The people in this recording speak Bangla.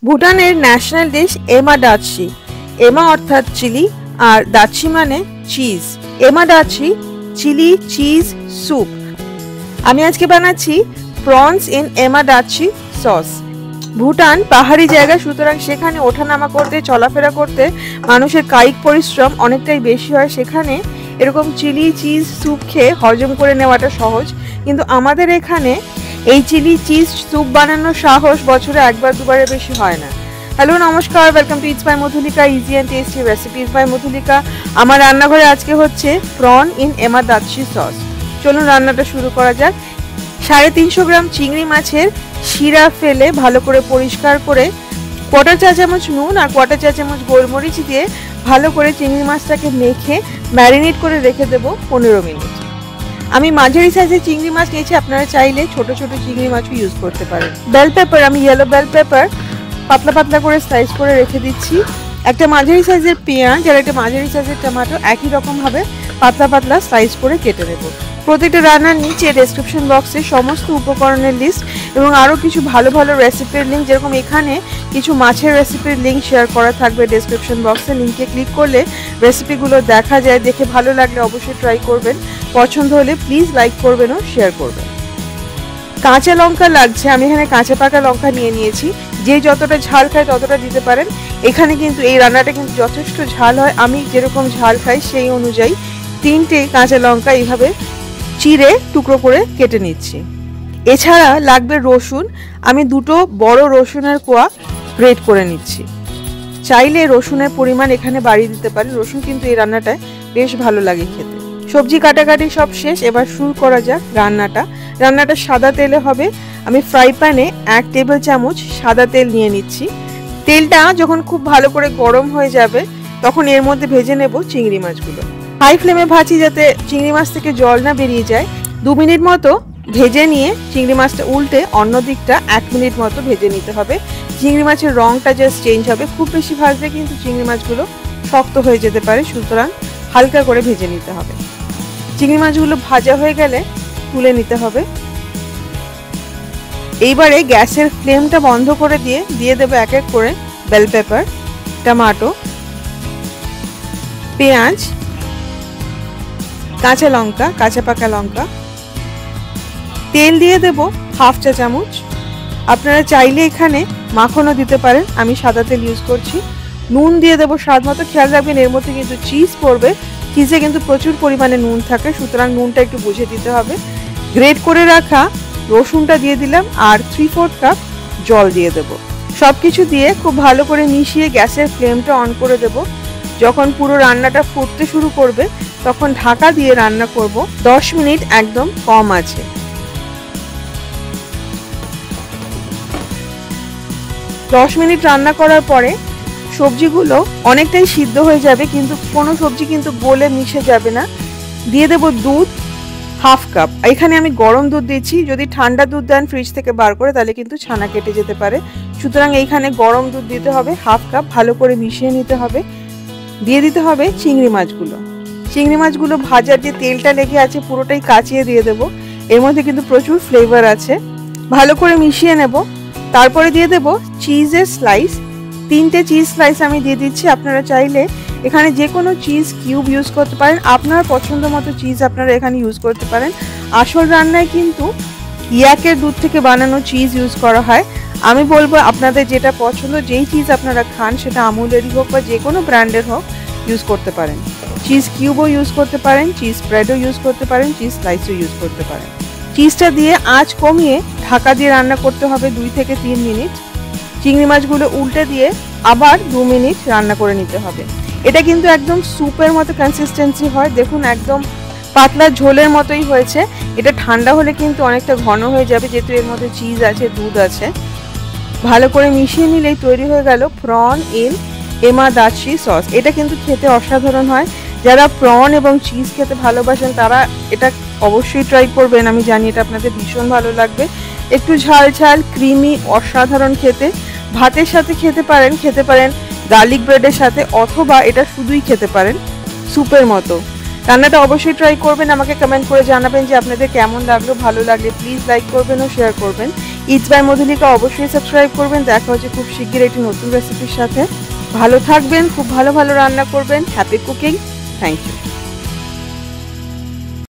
ভুটানের ন্যাশনাল ডিশ এমা দাচ্ছি। এমা অর্থাৎ চিলি আর দাচ্ছি মানে চিজ। এমা দাচ্ছি চিলি চিজ স্যুপ। আমি আজকে বানাচ্ছি prawns in ema datshi sauce. Bhutan পাহাড়ি জায়গা, সুতরাং সেখানে ওঠানামা করতে চলাফেরা করতে মানুষের কায়িক পরিশ্রম অনেকটাই বেশি হয়। সেখানে এরকম চিলি চিজ স্যুপ খেয়ে হজম করে নেওয়াটা সহজ, কিন্তু আমাদের এখানে এই চিলি চিজ স্যুপ বানানোর সাহস বছরে একবার দুবারের বেশি হয় না। হ্যালো নমস্কার, welcome to it's by Madhulika, easy and tasty recipes by Madhulika. আমার রান্নাঘরে আজকে হচ্ছে prawn in ema datshi sauce. চলুন রান্নাটা শুরু করা যাক। 350 গ্রাম চিংড়ি মাছের শিরা ফেলে ভালো করে পরিষ্কার করে কোয়ার্টার চা চামচ নুন আর কোয়ার্টার চা চামচ গোলমরিচ দিয়ে ভালো করে চিংড়ি মাছটাকে মেখে ম্যারিনেট করে রেখে দেবো 15 মিনিট। আমি মাঝারি সাইজের চিংড়ি মাছ নিয়েছি, আপনারা চাইলে ছোট ছোট চিংড়ি মাছও ইউজ করতে পারেন। বেল পেপার, আমি ইয়েলো বেল পেপার পাতলা পাতলা করে স্লাইস করে রেখে দিচ্ছি। একটা মাঝারি সাইজের পেঁয়াজ আর একটা মাঝারি সাইজের টমেটো একই রকম ভাবে পাতলা পাতলা স্লাইস করে কেটে নেব। প্রত্যেকটা রান্নার নিচে ডেসক্রিপশন বক্সে সমস্ত উপকরণের লিস্ট এবং আরও কিছু ভালো ভালো রেসিপির লিঙ্ক, যেরকম এখানে কিছু মাছের রেসিপির লিঙ্ক শেয়ার করা থাকবে ডেসক্রিপশন বক্সে। লিঙ্কে ক্লিক করলে রেসিপিগুলো দেখা যায়। দেখে ভালো লাগলে অবশ্যই ট্রাই করবেন, পছন্দ হলে প্লিজ লাইক করবেন ও শেয়ার করবেন। কাঁচা লঙ্কা লাগছে, আমি এখানে কাঁচা পাকা লঙ্কা নিয়ে নিয়েছি। যে যতটা ঝাল খায় ততটা দিতে পারেন। এখানে কিন্তু এই রান্নাটা কিন্তু যথেষ্ট ঝাল হয়, আমি যেরকম ঝাল খাই সেই অনুযায়ী 3টে কাঁচা লঙ্কা এইভাবে চিড়ে টুকরো করে কেটে নিচ্ছি। এছাড়া লাগবে রসুন, আমি 2টো বড় রসুনের কোয়া গ্রেট করে নিচ্ছি। চাইলে রসুনের পরিমাণ এখানে বাড়িয়ে দিতে পারেন, রসুন কিন্তু এই রান্নাটায় বেশ ভালো লাগে খেতে। সবজি কাটাকাটি সব শেষ, এবার শুরু করা যাক রান্নাটা সাদা তেলে হবে। আমি ফ্রাই প্যানে 1 টেবিল চামচ সাদা তেল নিয়ে নিচ্ছি। তেলটা যখন খুব ভালো করে গরম হয়ে যাবে তখন এর মধ্যে ভেজে নেব চিংড়ি মাছগুলো। হাই ফ্লেমে ভাজি যাতে চিংড়ি মাছ থেকে জল না বেরিয়ে যায়। 2 মিনিট মতো ভেজে নিয়ে চিংড়ি মাছটা উল্টে অন্য দিকটা 1 মিনিট মতো ভেজে নিতে হবে। চিংড়ি মাছের রংটা জাস্ট চেঞ্জ হবে। খুব বেশি ভাজলে কিন্তু চিংড়ি মাছগুলো শক্ত হয়ে যেতে পারে, সুতরাং হালকা করে ভেজে নিতে হবে। চিংড়ি মাছগুলো ভাজা হয়ে গেলে তুলে নিতে হবে। এইবারে গ্যাসের ফ্লেমটা বন্ধ করে দিয়ে দেবো এক এক করে বেল পেপার, টমেটো, পেঁয়াজ, কাঁচা লঙ্কা, কাঁচা পাকা লঙ্কা। তেল দিয়ে দেব 1/2 চা চামচ। আপনারা চাইলে এখানে মাখনও দিতে পারেন, আমি সাদা তেল ইউজ করছি। নুন দিয়ে দেবো স্বাদ মতো। খেয়াল রাখবেন এর মধ্যে কিন্তু চিজ পড়বে, চিজে কিন্তু প্রচুর পরিমাণে নুন থাকে, সুতরাং নুনটা একটু বুঝে দিতে হবে। গ্রেট করে রাখা রসুনটা দিয়ে দিলাম আর 3/4 কাপ জল দিয়ে দেব। সবকিছু দিয়ে খুব ভালো করে মিশিয়ে গ্যাসের ফ্লেমটা অন করে দেব। যখন পুরো রান্নাটা ফুটতে শুরু করবে তখন ঢাকা দিয়ে রান্না করব 10 মিনিট একদম কম আছে। 10 মিনিট রান্না করার পরে সবজিগুলো অনেকটাই সিদ্ধ হয়ে যাবে, কিন্তু কোনো সবজি কিন্তু গলে মিশে যাবে না। দিয়ে দেব দুধ 1/2 কাপ। এখানে আমি গরম দুধ দিচ্ছি, যদি ঠান্ডা দুধ দেন ফ্রিজ থেকে বার করে তাহলে কিন্তু ছানা কেটে যেতে পারে, সুতরাং এইখানে গরম দুধ দিতে হবে 1/2 কাপ। ভালো করে মিশিয়ে নিতে হবে। দিয়ে দিতে হবে চিংড়ি মাছগুলো ভাজার যে তেলটা লেগে আছে পুরোটাই কাচিয়ে দিয়ে দেব। এর মধ্যে কিন্তু প্রচুর ফ্লেভার আছে। ভালো করে মিশিয়ে নেব। তারপরে দিয়ে দেব চিজের স্লাইস। 3টে চিজ স্লাইস আমি দিয়ে দিচ্ছি। আপনারা চাইলে এখানে যে কোনো চিজ কিউব ইউজ করতে পারেন, আপনার পছন্দ মতো চিজ আপনারা এখানে ইউজ করতে পারেন। আসল রান্নায় কিন্তু ইয়াকের দুধ থেকে বানানো চিজ ইউজ করা হয়। আমি বলবো আপনাদের যেটা পছন্দ, যেই চিজ আপনারা খান সেটা আমুলেরই হোক বা যে কোনো ব্র্যান্ডের হোক ইউজ করতে পারেন। চিজ কিউবও ইউজ করতে পারেন, চিজ স্প্রেডও ইউজ করতে পারেন, চিজ স্লাইসও ইউজ করতে পারেন। চিজটা দিয়ে আঁচ কমিয়ে ঢাকা দিয়ে রান্না করতে হবে 2 থেকে 3 মিনিট। চিংড়ি মাছগুলো উল্টে দিয়ে আবার 2 মিনিট রান্না করে নিতে হবে। এটা কিন্তু একদম স্যুপের মতো কনসিস্টেন্সি হয়, দেখুন একদম পাতলা ঝোলের মতোই হয়েছে। এটা ঠান্ডা হলে কিন্তু অনেকটা ঘন হয়ে যাবে, যেহেতু এর মধ্যে চিজ আছে, দুধ আছে। ভালো করে মিশিয়ে নিলেই তৈরি হয়ে গেল prawn in ema datshi sauce. এটা কিন্তু খেতে অসাধারণ হয়। যারা প্রন এবং চিজ খেতে ভালোবাসেন তারা এটা অবশ্যই ট্রাই করবেন, আমি জানি এটা আপনাদের ভীষণ ভালো লাগবে। একটু ঝাল ঝাল ক্রিমি, অসাধারণ খেতে। ভাতের সাথে খেতে পারেন গার্লিক ব্রেডের সাথে, অথবা এটা শুধুই খেতে পারেন স্যুপের মতো। রান্নাটা অবশ্যই ট্রাই করবেন, আমাকে কমেন্ট করে জানাবেন যে আপনাদের কেমন লাগলো। ভালো লাগলে প্লিজ লাইক করবেন ও শেয়ার করবেন। ইটস বাই মধুলিকা অবশ্যই সাবস্ক্রাইব করবেন। দেখা হচ্ছে খুব শিগগির একটি নতুন রেসিপির সাথে। ভালো থাকবেন, খুব ভালো ভালো রান্না করবেন। Happy cooking. Thank you.